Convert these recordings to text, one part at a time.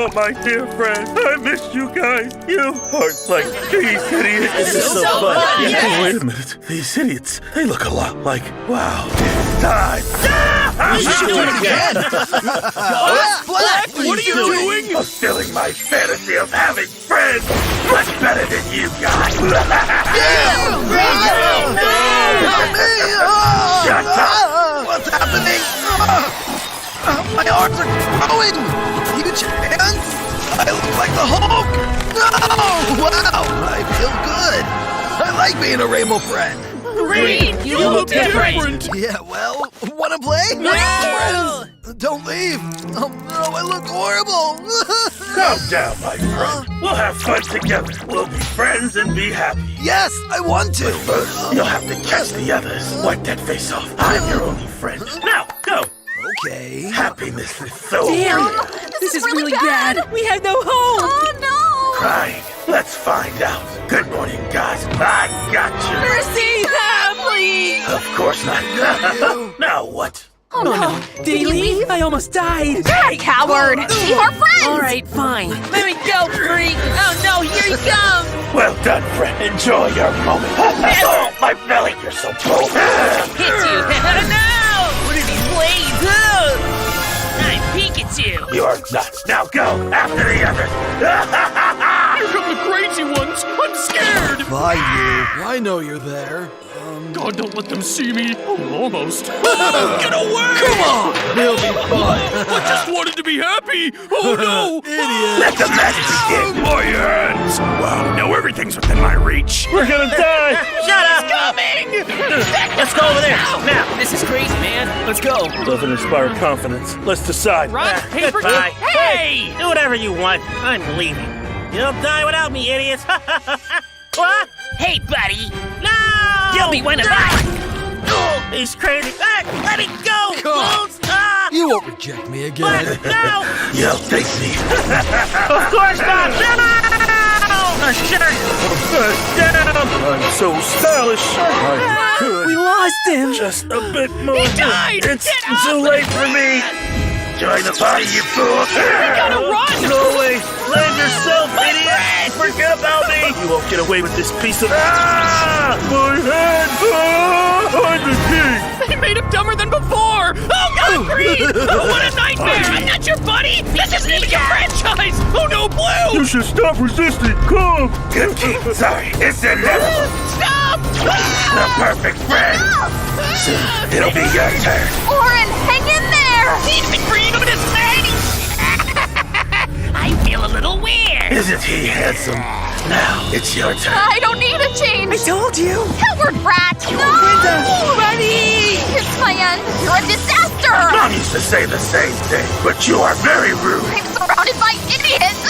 Oh, my dear friends, I missed you guys. You are like these idiots. This is so fun. Yeah. Wait a minute. These idiots, they look a lot like, wow, it's time. We should do it again. Black, what are you doing? Fulfilling my fantasy of having friends much better than you guys. Shut up! What's happening? My arms are growing! Huge hands! I look like the Hulk! No! Wow! I feel good! I like being a rainbow friend! Green, you look different. Yeah, well, wanna play? No! Friends, don't leave! Oh no, I look horrible! Calm down, my friend. We'll have fun together. We'll be friends and be happy. Yes, I want to! First, you'll have to catch the others. Wipe that face off. I'm your only friend. Now, go! Okay. Happiness is so Damn! real. This is really bad. We have no hope. Oh, no! Crying. Let's find out. Good morning, guys. I got you. Mercy, please. Of course not. Now what? Oh, no. Did he leave? I almost died. You're a coward! Leave our friends! All right, fine. Let me go, freak. Oh, no, here he comes. Well done, friend. Enjoy your moment. Oh, my belly. You're so bold. Hit you. No! What are these blades? I'm Pikachu. You're nuts. Now go after the others. Here come the crazy ones! I'm scared! Bye, you. I know you're there. God, don't let them see me. Oh, almost. Get away! Come on! It'll be fun. I just wanted to be happy! Oh, no! Idiot! Let the magic begin. My hands! Wow, now everything's within my reach. We're gonna die. Shut up! Coming! Let's go over there. Now, this is crazy, man. Let's go. Love and inspire confidence. Let's decide. Rock, paper, Goodbye. Hey! Do whatever you want. I'm leaving. You'll die without me, idiots. What? Hey, buddy. No! You'll be one of us. He's crazy. Let me go. Fools. You won't reject me again. What? No! You'll take me. Of course not. No! A shirt. I'm so stylish. I could. We lost him. Just a bit more. He died! It's Get out too of late for me. Join the party, you fool. We gotta run! Go away. Save yourself, idiot. Forget about me. You won't get away with this piece of... Ah! My head. I'm the king. They made him dumber than before! Oh, God, Green! Oh, what a nightmare! I'm not your buddy! This isn't even your franchise! Oh, no, Blue! You should stop resisting. Come. Good king. Sorry. It's inevitable. Stop! The perfect friend. Soon, it'll be your turn. Orin, hang in there! He's been bringing him in his face! I feel a little weird! Isn't he handsome? Now, it's your turn. I don't need a change! I told you. Coward brat! No! Buddy! It's my end! You're a disaster! Mom used to say the same thing, but you are very rude. I'm surrounded by idiots!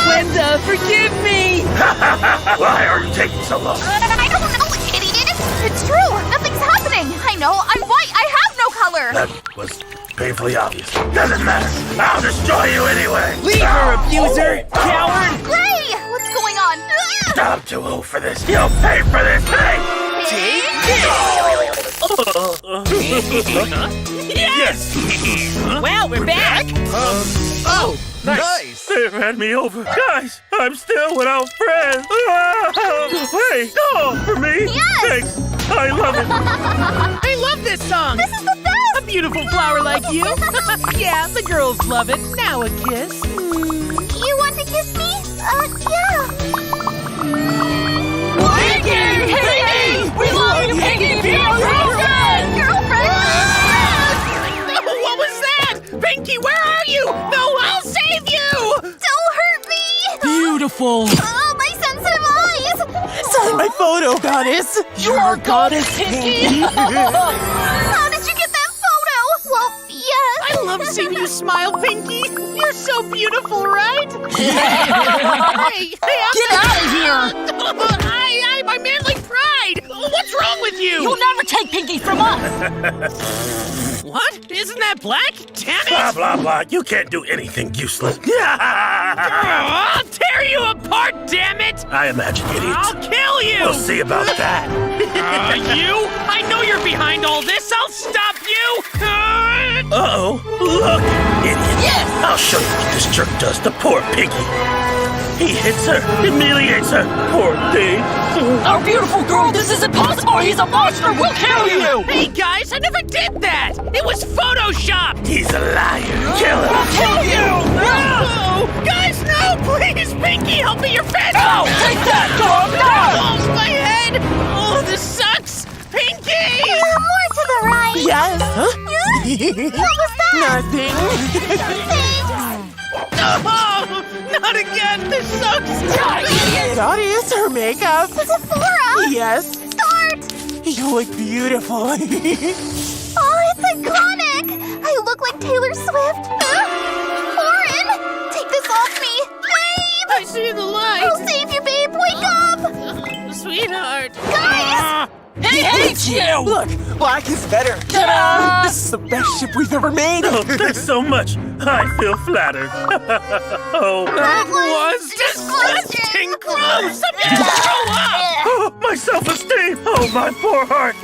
Linda, forgive me. Why are you taking so long? I don't know, idiot! It's true! Nothing's happening! I know, I'm white! I have no color! That was painfully obvious. Doesn't matter. I'll destroy you anyway. Leave her, abuser. Coward. Gray! What's going on? I'm too old for this. You'll pay for this. Hey! Yes! Well, we're back. Oh, nice! They ran me over. Guys, I'm still without friends. Hey, no, for me? Yes! Thanks. I love it. I love this song. This is the best! A beautiful flower like you. Yeah, the girls love it. Now a kiss. You want to kiss me? Yeah. Pinky! Pinky! We love you, Pinky! Be our girlfriend! Girlfriend! What was that? Pinky, where are you? No, I'll save you! Don't hurt me! Beautiful. Oh, my sensitive eyes! Sign my photo, goddess. Your goddess, Pinky. How did you get that photo? Well, yes. I love seeing you smile, Pinky. You're so beautiful, right? Hey, Get out of here. I'm my manly pride. What's wrong with you? You'll never take Pinky from us. What? Isn't that black? Damn Blah, it! blah, blah. You can't do anything useless. I'll tear you apart, damn it! I imagine, idiots. I'll kill you! We'll see about that. You? I know you're behind all this. I'll stop you! it! Uh-oh. Look, idiot. Yes! I'll show you what this jerk does to poor Pinky. He hits her, humiliates her. Poor thing. Our beautiful girl, this isn't possible! He's a monster! We'll kill you! Hey, guys, I never did that! It was photoshopped! He's a liar. Kill him. We'll kill you! No! Guys, no! Please, Pinky, help me! You're fast! No! Take that, dog! No! Oh, my head! Oh, this sucks! Pinky! More to the right. Yes. Huh? What was that? Nothing. Thanks. Oh, not again! This sucks! That is her makeup. Sephora. Yes. Start. You look beautiful. Oh, it's iconic. I look like Taylor Swift. Oren, take this off me. Babe. I see the light! I'll save you, babe. Wake up. Sweetheart! Guys. He hates you! Look, black is better. Ta-da! This is the best ship we've ever made. Oh, thanks so much. I feel flattered. Oh, That was disgusting! Gross! I'm gonna throw up! oh, my self-esteem. Oh, my poor heart.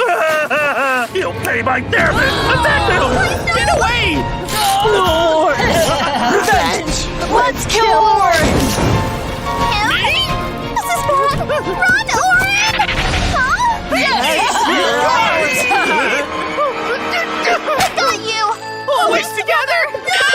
He'll pay my therapist. Attack him. Get away! Lord! Revenge! Let's kill Oren! Him? This is bad. Run, Oren. Huh? I got you. Always together! No!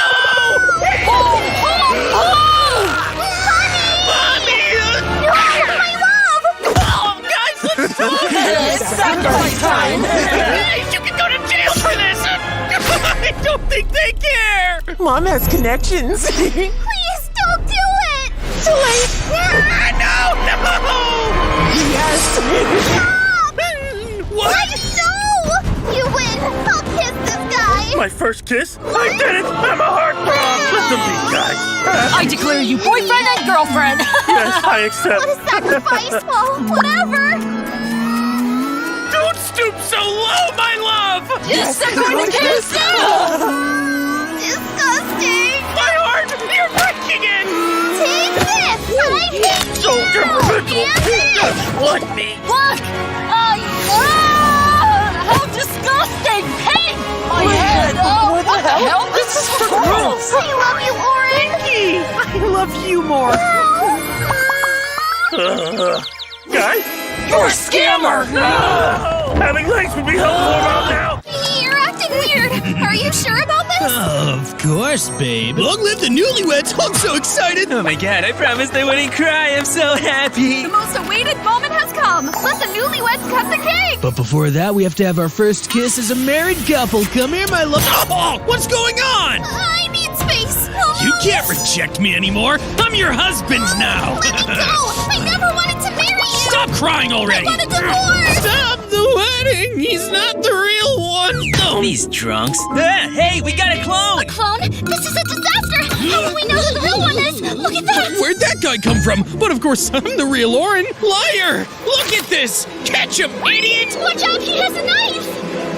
My love. Oh, guys, let's talk! It's sacrifice time! Guys, you can go to jail for this! I don't think they care! Mom has connections. Please don't do it. Too late. No! Yes. What? No. You win. I'll kiss this guy. My first kiss? I did it. I'm a heartthrob. Let them be, guys. I declare you boyfriend and girlfriend! Yes, I accept. What a sacrifice. Well, whatever. Don't stoop so low, my love! Yes, I'm going to kiss Disgusting. My heart! You're breaking it! Take this. I hate So temperamental. Just like me. Look! How disgusting! Hey! My head! What the hell? This is for girls. I love you, Oren. I love you more. Guys? You're a scammer! Having legs would be helpful about now. You're acting weird. Are you sure about this? Of course, babe. Long live the newlyweds! I'm so excited! Oh my god, I promised I wouldn't cry. I'm so happy. The most awaited moment has come. Let the newlyweds cut the cake. But before that, we have to have our first kiss as a married couple. Come here, my love. Oh, what's going on? I need space. You can't reject me anymore. I'm your husband now. Let me go. I never wanted to marry you. Stop crying already. I want a divorce. Stop the wedding. He's not the real one. Oh, these drunks. Hey, we got a clone. Clone, this is a disaster. How do we know who the real one is? Look at that. Where'd that guy come from? But of course, I'm the real Oren. Liar! Look at this. Catch him, idiot. Watch out, he has a knife.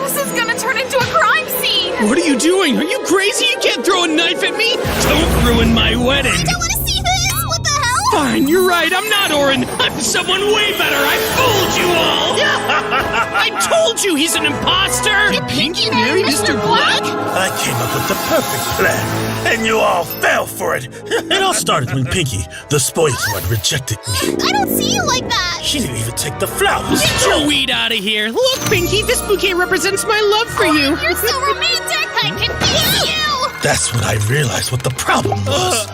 This is gonna turn into a crime scene. What are you doing? Are you crazy? You can't throw a knife at me. Don't ruin my wedding. I don't want to see this. What the hell? Fine, you're right. I'm not Oren. I'm someone way better. I fooled you all. I told you he's an imposter. Did Pinky marry Mr. Black? I came up with the perfect plan, and you all fell for it. It all started when Pinky, the spoiled one, rejected me. I don't see you like that. She didn't even take the flowers. Get your weed out of here. Look, Pinky, this bouquet represents my love for you. You're so romantic. I can feel you. That's when I realized what the problem was.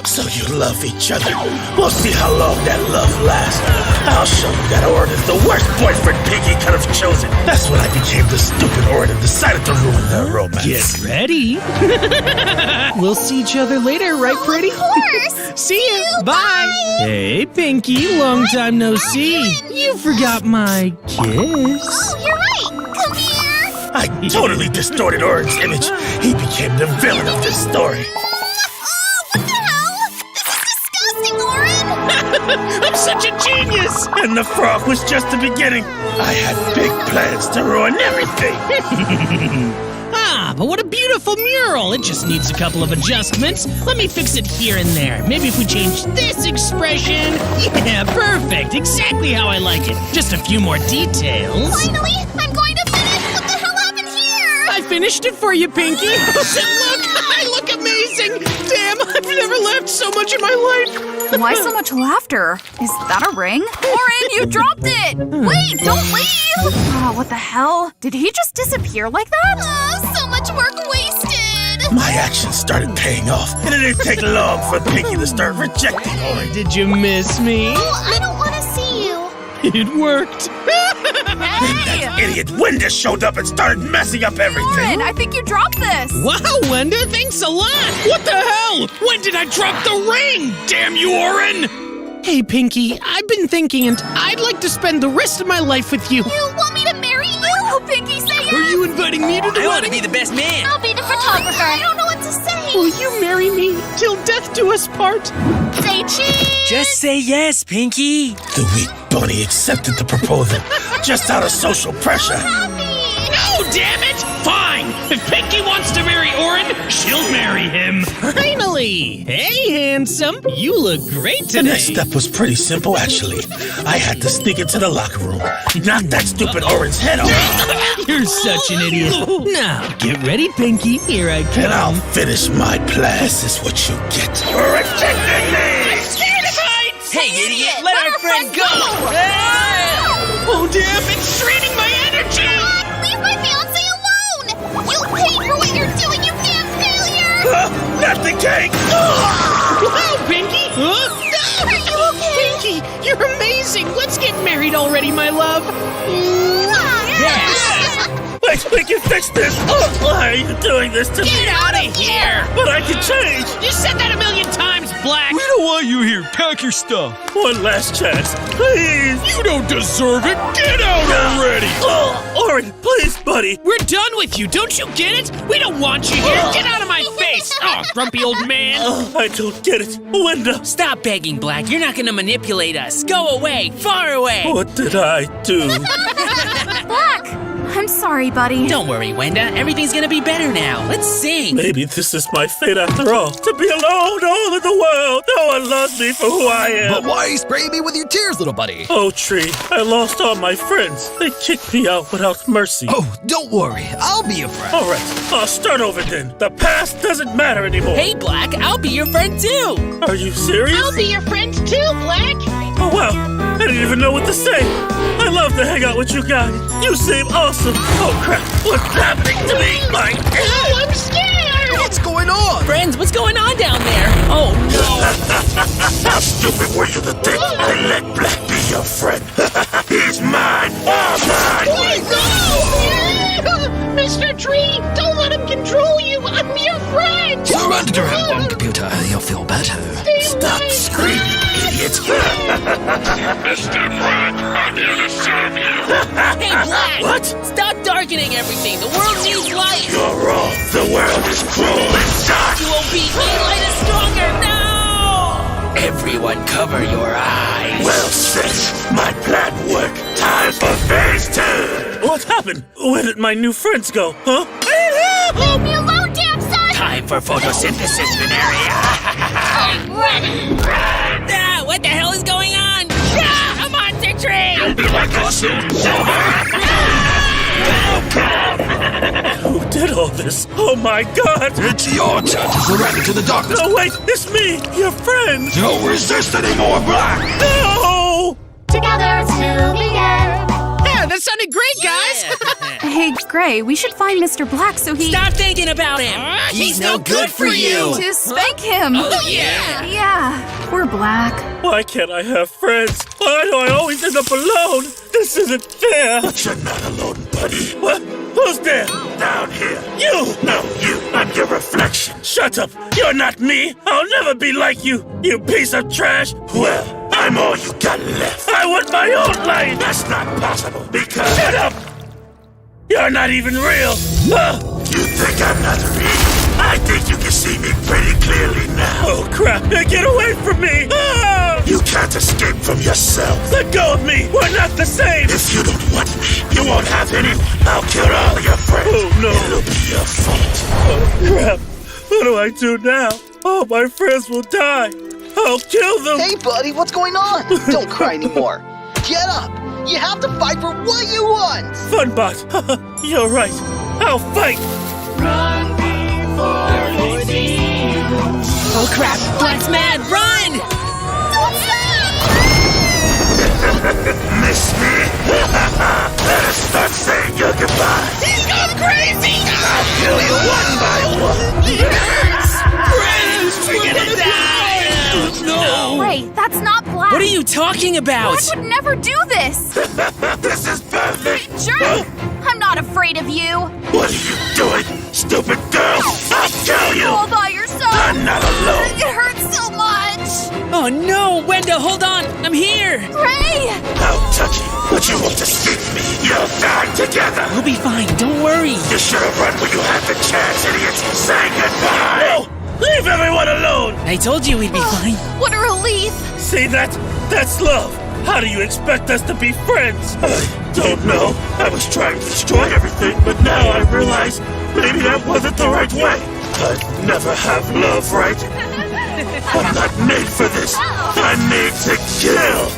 So you love each other. We'll see how long that love lasts. I'll show you that Oren is the worst boyfriend Pinky could have chosen. That's when I became the stupid Oren and decided to ruin their romance. Get ready. We'll see each other later, right, pretty? Of course. See you. Bye. Hey, Pinky. Long time no see. You forgot my kiss. Oh, you're right. Come here. I totally distorted Oren's image. He became the villain of this story. What the hell? This is disgusting, Oren. I'm such a genius. And the frog was just the beginning. I had big plans to ruin everything. But what a beautiful mural. It just needs a couple of adjustments. Let me fix it here and there. Maybe if we change this expression. Yeah, perfect. Exactly how I like it. Just a few more details. Finally, I'm going to finish. What the hell happened here? I finished it for you, Pinky. Look, I look amazing. Damn, I've never laughed so much in my life. Why so much laughter? Is that a ring? Orin, you dropped it! Wait, don't leave! Oh, what the hell? Did he just disappear like that? Oh, so much work wasted. My actions started paying off, and it didn't take long for Pinky to start rejecting Orin. Did you miss me? Oh, I don't want to see you. It worked. That idiot Wenda showed up and started messing up everything. Orin, I think you dropped this. Wow, Wenda, thanks a lot. What the hell? When did I drop the ring? Damn you, Orin! Hey, Pinky, I've been thinking, and I'd like to spend the rest of my life with you. You want me to marry you? Oh, Pinky, say yes! Are you inviting me to the I want to wedding? be the best man. I'll be the photographer. I don't know what to say. Will you marry me till death do us part? Say cheese. Just say yes, Pinky. The weak bunny accepted the proposal, just out of social pressure. No, damn it! Fine! If Pinky wants to marry Orin, she'll marry him. Finally! Hey, handsome! You look great today. The next step was pretty simple, actually. I had to sneak into the locker room, knock that stupid Orin's head off, You're such an idiot. Now, get ready, Pinky. Here I come. and I'll finish my plan. This is what you get for rejecting me! Hey, idiot, let our friend go. Oh, damn, it's straining my energy! Leave my fiancé alone. You'll pay for what you're doing, you damn failure. Not the cake! Wow, Pinky! Huh? Are you okay? Pinky, you're amazing! Let's get married already, my love! Wait, we can fix this! Why are you doing this to me? Get out of here! But I can change! You said that a million times, Black! We don't want you here. Pack your stuff. One last chance, please! You don't deserve it. Get out already. Oh, Orin, please, buddy! We're done with you, don't you get it? We don't want you here! Get out of my face! Oh, grumpy old man! I don't get it. Wenda, Stop begging, Black. You're not going to manipulate us. Go away, far away. what did I do? Black! I'm sorry, buddy. Don't worry, Wenda. Everything's going to be better now. Let's sing. Maybe this is my fate after all. To be alone all in the world. No one loves me for who I am. But why you spray me with your tears, little buddy? Oh, Tree, I lost all my friends. They kicked me out without mercy. Oh, don't worry. I'll be your friend. All right, I'll start over then. The past doesn't matter anymore. Hey, Black, I'll be your friend too. Are you serious? I'll be your friend too, Black! Oh, wow. I didn't even know what to say. I love to hang out with you guys. You seem awesome. Oh, crap. What's happening to me? My Oh, I'm scared! What's going on? Friends, what's going on down there? Oh, no. How stupid were you to think I let Black be your friend? He's mine. All mine. Wait, no! Mr. Tree, don't let him control you! I'm your friend! Surrender to him, computer. You'll feel better. Stop screaming, idiots. Mr. Black, I'm here to serve you. Hey, Black! What? Stop darkening everything. The world needs light. You're wrong. The world is cruel and dark. You won't beat me. Light is stronger. No! Everyone cover your eyes. Well said. My plan worked. Time for phase 2. What happened? Where did my new friends go? Huh? Leave me alone, damn son. Time for photosynthesis, Veneria. Ah, what the hell is going on? Ah, a monster tree! You'll be like us soon, Who did all this? Oh my god! It's your turn to surrender to the darkness. No, wait! It's me! Your friend! Don't resist anymore, Black. No! Together till the end. Yeah, that sounded great, guys! Hey, Gray, we should find Mr. Black so he... Stop thinking about him! He's no good for you! To spank him! Oh, yeah! Yeah, we're Black. Why can't I have friends? Why do I always end up alone? This isn't fair! But you're not alone, buddy. What? Who's there? Down here. You! No, you. I'm your reflection. Shut up! You're not me! I'll never be like you, you piece of trash! Well, I'm all you got left. I want my own life! That's not possible, because... Shut up! You're not even real! You think I'm not real? I think you can see me pretty clearly now. Oh, crap! Get away from me! Ah! You can't escape from yourself. Let go of me! We're not the same! If you don't want me, you won't have anyone. I'll kill all your friends. Oh, no. It'll be your fault. Oh, crap. What do I do now? All my friends will die. I'll kill them! Hey, buddy, what's going on? Don't cry anymore. Get up! You have to fight for what you want! Funbot! You're right. I'll fight! Oh crap! Black's mad! Run! Don't stop! Miss me? Let us start saying your goodbyes. He's gone crazy! I'll kill you one by one. We're gonna die! No! Ray, that's not Black. What are you talking about? Black would never do this. This is perfect. Jerk! I'm not afraid of you. What are you doing, stupid girl? I'll kill you. All by yourself. I'm not alone. It hurts so much. Oh no! Wenda, hold on! I'm here! Ray! How touchy. But you won't escape me. You'll die together. We'll be fine, don't worry! You should have run when you had the chance, idiots. Say goodbye. No! Leave everyone alone. I told you we'd be fine. What a relief. See that? That's love. How do you expect us to be friends? I don't know. I was trying to destroy everything, but now I realize maybe that wasn't the right way. I'd never have love, right? I'm not made for this. I'm made to kill.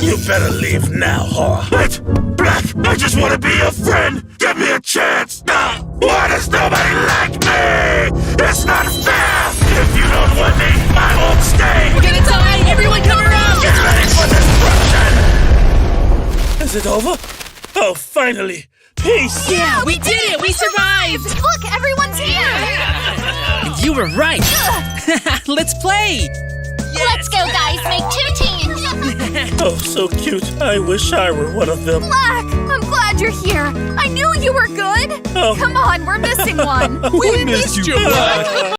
You better leave now, whore. Wait, Black, I just want to be your friend. Give me a chance. Why does nobody like me? It's not fair. If you don't want me, I won't stay. We're gonna die! Everyone cover up! Get ready for destruction. Is it over? Oh, finally. Peace. Yeah, we did it! We survived! Look, everyone's here. And you were right! Let's play! Let's go, guys. Make 2 teams. Oh, so cute. I wish I were one of them. Black, I'm glad you're here. I knew you were good. Oh. Come on, we're missing one. We missed you, Black.